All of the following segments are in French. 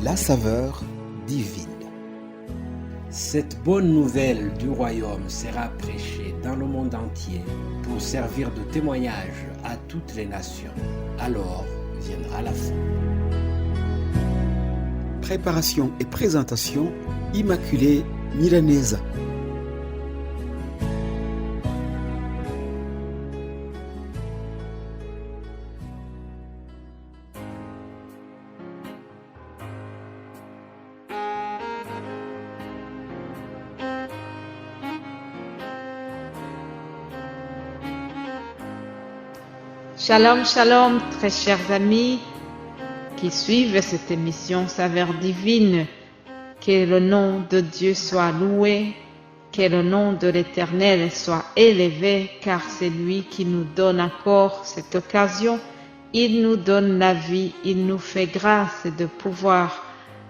la saveur divine. Cette bonne nouvelle du royaume sera prêchée dans le monde entier pour servir de témoignage à toutes les nations. Alors viendra la fin. Préparation et présentation, Immaculée Milanesa. Shalom, shalom, très chers amis qui suivent cette émission Saveur divine. Que le nom de Dieu soit loué, que le nom de l'Éternel soit élevé, car c'est lui qui nous donne encore cette occasion. Il nous donne la vie, il nous fait grâce de pouvoir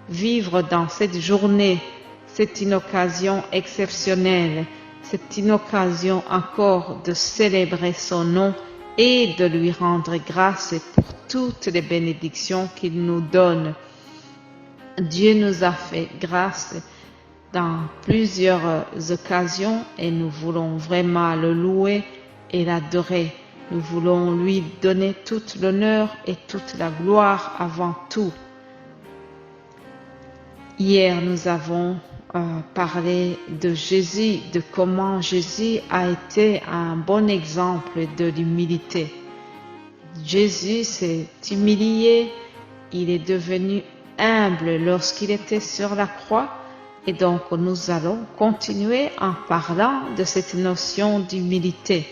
vivre dans cette journée. C'est une occasion exceptionnelle, c'est une occasion encore de célébrer son nom et de lui rendre grâce pour toutes les bénédictions qu'il nous donne. Dieu nous a fait grâce dans plusieurs occasions et nous voulons vraiment le louer et l'adorer. Nous voulons lui donner toute l'honneur et toute la gloire avant tout. Hier, nous avons parlé de Jésus, de comment Jésus a été un bon exemple de l'humilité. Jésus s'est humilié, il est devenu humble lorsqu'il était sur la croix, et donc nous allons continuer en parlant de cette notion d'humilité.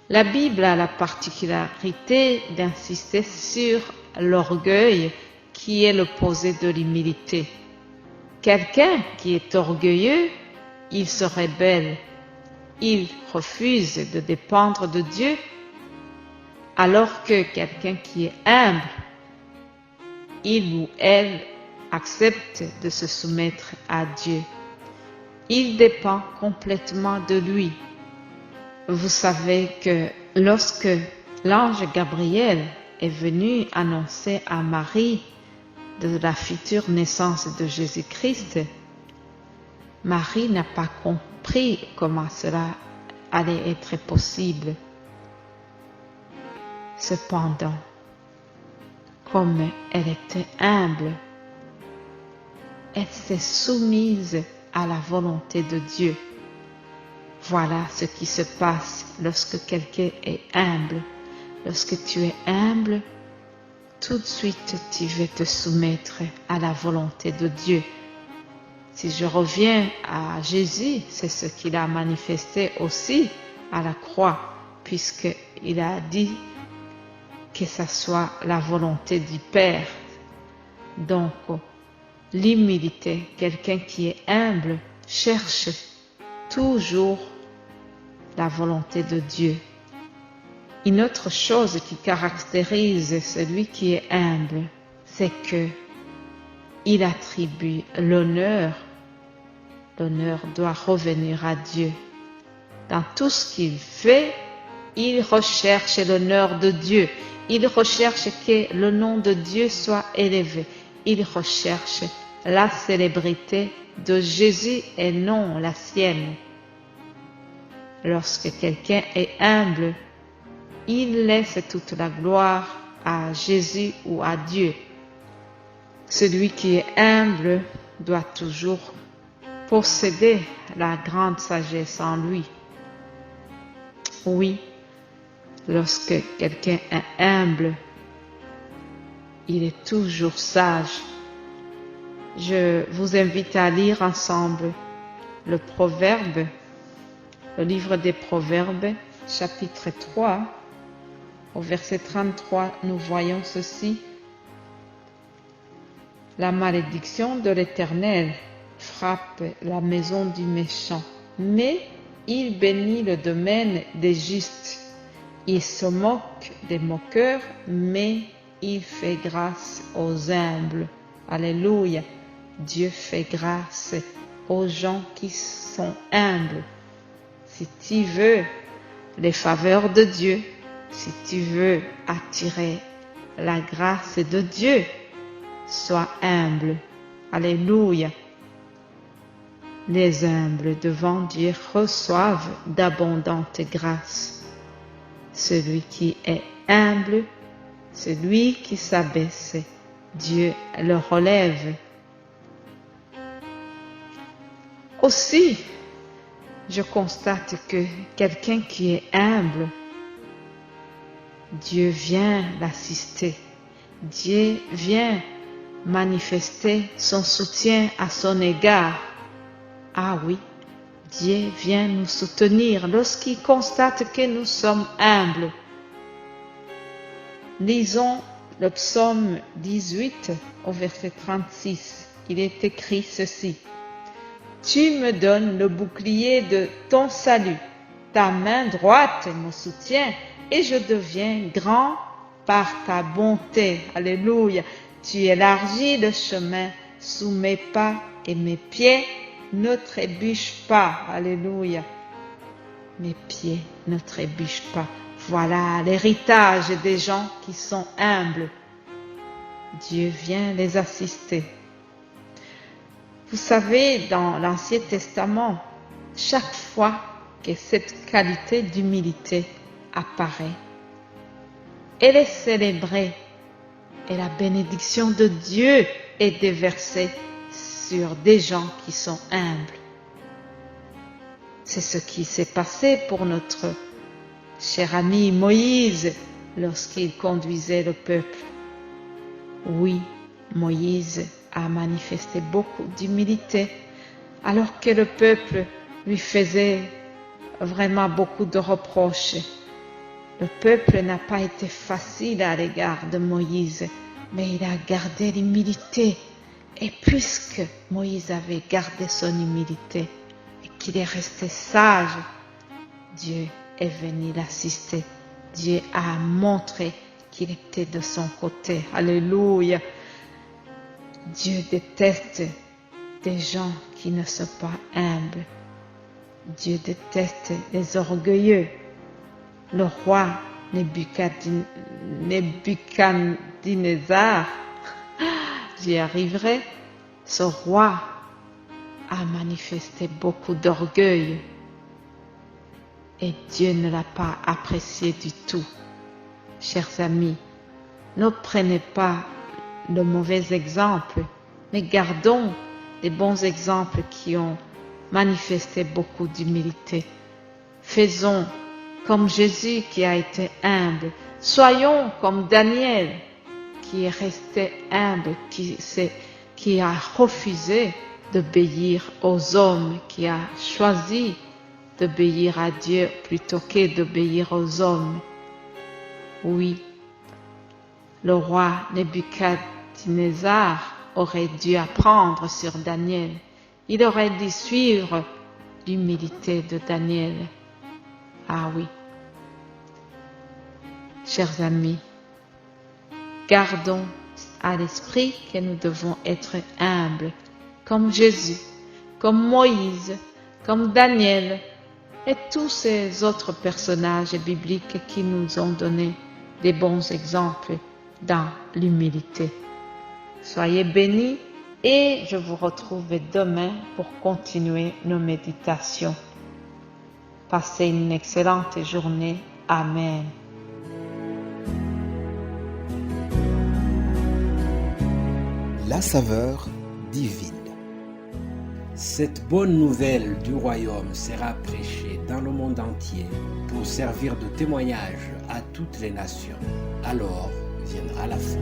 La Bible a la particularité d'insister sur l'orgueil qui est l'opposé de l'humilité. Quelqu'un qui est orgueilleux, il se rebelle, il refuse de dépendre de Dieu, alors que quelqu'un qui est humble, il ou elle accepte de se soumettre à Dieu. Il dépend complètement de lui. Vous savez que lorsque l'ange Gabriel est venu annoncer à Marie de la future naissance de Jésus-Christ, Marie n'a pas compris comment cela allait être possible. Cependant, comme elle était humble, elle s'est soumise à la volonté de Dieu. Voilà ce qui se passe lorsque quelqu'un est humble. Lorsque tu es humble, tout de suite tu veux te soumettre à la volonté de Dieu. Si je reviens à Jésus, c'est ce qu'il a manifesté aussi à la croix, puisqu'il a dit que ce soit la volonté du Père. Donc, l'humilité, quelqu'un qui est humble, cherche toujours la volonté de Dieu. Une autre chose qui caractérise celui qui est humble, c'est que il attribue l'honneur. L'honneur doit revenir à Dieu. Dans tout ce qu'il fait, il recherche l'honneur de Dieu. Il recherche que le nom de Dieu soit élevé. Il recherche la célébrité de Jésus et non la sienne. Lorsque quelqu'un est humble, il laisse toute la gloire à Jésus ou à Dieu. Celui qui est humble doit toujours posséder la grande sagesse en lui. Oui, lorsque quelqu'un est humble, il est toujours sage. Je vous invite à lire ensemble le Proverbe, le livre des Proverbes, chapitre 3. Au verset 33, nous voyons ceci. La malédiction de l'Éternel frappe la maison du méchant, mais il bénit le domaine des justes. Il se moque des moqueurs, mais il fait grâce aux humbles. Alléluia. Dieu fait grâce aux gens qui sont humbles. Si tu veux les faveurs de Dieu, si tu veux attirer la grâce de Dieu, sois humble. Alléluia. Les humbles devant Dieu reçoivent d'abondantes grâces. Celui qui est humble, celui qui s'abaisse, Dieu le relève. Aussi, je constate que quelqu'un qui est humble, Dieu vient l'assister. Dieu vient manifester son soutien à son égard. Ah oui, Dieu vient nous soutenir lorsqu'il constate que nous sommes humbles. Lisons le psaume 18 au verset 36. Il est écrit ceci. Tu me donnes le bouclier de ton salut. Ta main droite me soutient et je deviens grand par ta bonté. Alléluia. Tu élargis le chemin sous mes pas et mes pieds ne trébuchent pas. Alléluia. Mes pieds ne trébuchent pas. Voilà l'héritage des gens qui sont humbles. Dieu vient les assister. Vous savez, dans l'Ancien Testament, chaque fois que cette qualité d'humilité apparaît, elle est célébrée et la bénédiction de Dieu est déversée sur des gens qui sont humbles. C'est ce qui s'est passé pour notre cher ami Moïse lorsqu'il conduisait le peuple. Oui, Moïse a manifesté beaucoup d'humilité alors que le peuple lui faisait vraiment beaucoup de reproches. Le peuple n'a pas été facile à l'égard de Moïse, mais il a gardé l'humilité. Et puisque Moïse avait gardé son humilité et qu'il est resté sage, Dieu est venu l'assister. Dieu a montré qu'il était de son côté. Alléluia. Dieu déteste des gens qui ne sont pas humbles. Dieu déteste les orgueilleux. Le roi Nebuchadnezzar, j'y arriverai, ce roi a manifesté beaucoup d'orgueil et Dieu ne l'a pas apprécié du tout. Chers amis, ne prenez pas de mauvais exemples, mais gardons les bons exemples qui ont manifesté beaucoup d'humilité. Faisons comme Jésus qui a été humble. Soyons comme Daniel qui est resté humble, qui a refusé d'obéir aux hommes, qui a choisi d'obéir à Dieu plutôt que d'obéir aux hommes. Oui, le roi Nebuchadnezzar aurait dû apprendre sur Daniel. Il aurait dû suivre l'humilité de Daniel. Ah oui. Chers amis, gardons à l'esprit que nous devons être humbles, comme Jésus, comme Moïse, comme Daniel et tous ces autres personnages bibliques qui nous ont donné des bons exemples dans l'humilité. Soyez bénis et je vous retrouve demain pour continuer nos méditations. Passez une excellente journée. Amen. La saveur divine. Cette bonne nouvelle du royaume sera prêchée dans le monde entier pour servir de témoignage à toutes les nations. Alors viendra la fin.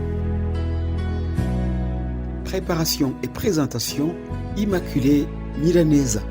Préparation et présentation, Immaculée Milanesa.